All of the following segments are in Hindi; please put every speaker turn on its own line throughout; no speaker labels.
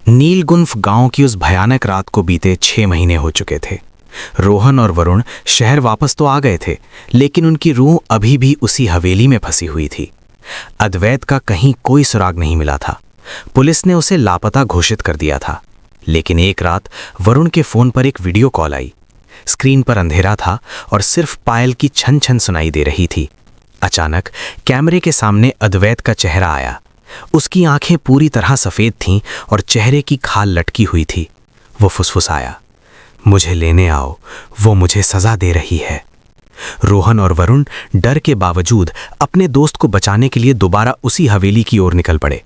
नीलगुंफ गांव की उस भयानक रात को बीते 6 महीने हो चुके थे। रोहन और वरुण शहर वापस तो आ गए थे, लेकिन उनकी रूह अभी भी उसी हवेली में फंसी हुई थी। अद्वैत का कहीं कोई सुराग नहीं मिला था। पुलिस ने उसे लापता घोषित कर दिया था। लेकिन एक रात वरुण के फोन पर एक वीडियो कॉल आई। स्क्रीन पर अंधेरा था और सिर्फ पायल की छन छन सुनाई दे रही थी। अचानक कैमरे के सामने अद्वैत का चेहरा आया। उसकी आंखें पूरी तरह सफेद थीं और चेहरे की खाल लटकी हुई थी। वो फुसफुसाया, मुझे लेने आओ, वो मुझे सजा दे रही है। रोहन और वरुण डर के बावजूद अपने दोस्त को बचाने के लिए दोबारा उसी हवेली की ओर निकल पड़े।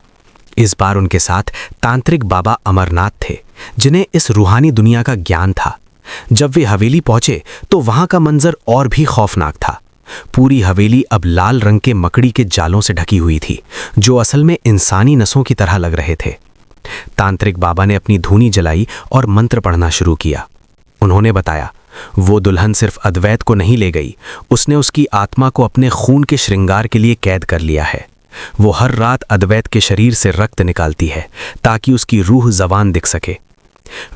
इस बार उनके साथ तांत्रिक बाबा अमरनाथ थे, जिन्हें इस रूहानी दुनिया का ज्ञान था। जब वे हवेली पहुंचे तो वहां का मंजर और भी खौफनाक था। पूरी हवेली अब लाल रंग के मकड़ी के जालों से ढकी हुई थी, जो असल में इंसानी नसों की तरह लग रहे थे। तांत्रिक बाबा ने अपनी धूनी जलाई और मंत्र पढ़ना शुरू किया। उन्होंने बताया, वो दुल्हन सिर्फ अद्वैत को नहीं ले गई, उसने उसकी आत्मा को अपने खून के श्रृंगार के लिए कैद कर लिया है। वो हर रात अद्वैत के शरीर से रक्त निकालती है ताकि उसकी रूह जवान दिख सके।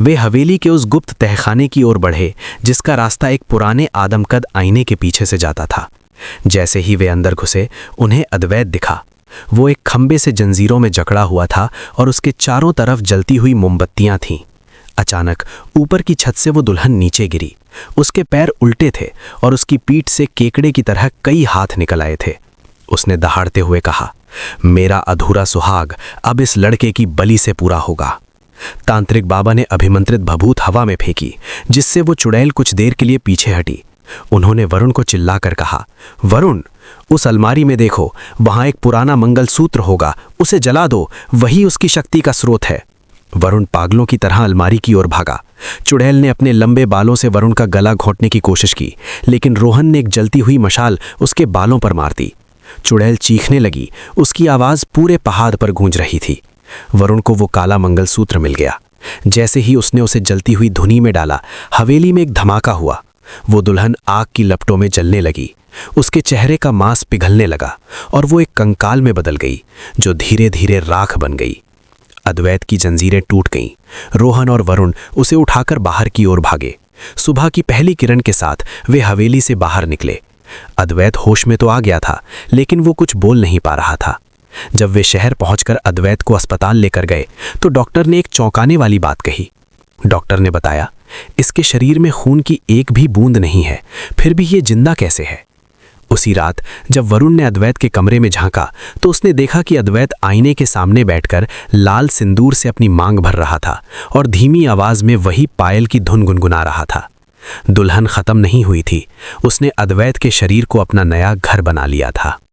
वे हवेली के उस गुप्त तहखाने की ओर बढ़े, जिसका रास्ता एक पुराने आदमकद आईने के पीछे से जाता था। जैसे ही वे अंदर घुसे, उन्हें अद्वैत दिखा। वो एक खंबे से जंजीरों में जकड़ा हुआ था और उसके चारों तरफ जलती हुई मोमबत्तियां थीं। अचानक ऊपर की छत से वो दुल्हन नीचे गिरी। उसके पैर उल्टे थे और उसकी पीठ से केकड़े की तरह कई हाथ निकल आए थे। उसने दहाड़ते हुए कहा, मेरा अधूरा सुहाग अब इस लड़के की बलि से पूरा होगा। तांत्रिक बाबा ने अभिमंत्रित भभूत हवा में फेंकी, जिससे वो चुड़ैल कुछ देर के लिए पीछे हटी। उन्होंने वरुण को चिल्लाकर कहा, वरुण, उस अलमारी में देखो, वहां एक पुराना मंगलसूत्र होगा, उसे जला दो, वही उसकी शक्ति का स्रोत है। वरुण पागलों की तरह अलमारी की ओर भागा। चुड़ैल ने अपने लंबे बालों से वरुण का गला घोंटने की कोशिश की, लेकिन रोहन ने एक जलती हुई मशाल उसके बालों पर मार दी। चुड़ैल चीखने लगी, उसकी आवाज पूरे पहाड़ पर गूंज रही थी। वरुण को वो काला मंगलसूत्र मिल गया। जैसे ही उसने उसे जलती हुई धुनी में डाला, हवेली में एक धमाका हुआ। वो दुल्हन आग की लपटों में जलने लगी। उसके चेहरे का मांस पिघलने लगा और वो एक कंकाल में बदल गई, जो धीरे धीरे राख बन गई। अद्वैत की जंजीरें टूट गईं। रोहन और वरुण उसे उठाकर बाहर की ओर भागे। सुबह की पहली किरण के साथ वे हवेली से बाहर निकले। अद्वैत होश में तो आ गया था, लेकिन वो कुछ बोल नहीं पा रहा था। जब वे शहर पहुंचकर अद्वैत को अस्पताल लेकर गए तो डॉक्टर ने एक चौंकाने वाली बात कही। डॉक्टर ने बताया, इसके शरीर में खून की एक भी बूंद नहीं है, फिर भी ये जिंदा कैसे है। उसी रात जब वरुण ने अद्वैत के कमरे में झांका तो उसने देखा कि अद्वैत आईने के सामने बैठकर लाल सिंदूर से अपनी मांग भर रहा था और धीमी आवाज में वही पायल की धुन गुनगुना रहा था। दुल्हन खत्म नहीं हुई थी, उसने अद्वैत के शरीर को अपना नया घर बना लिया था।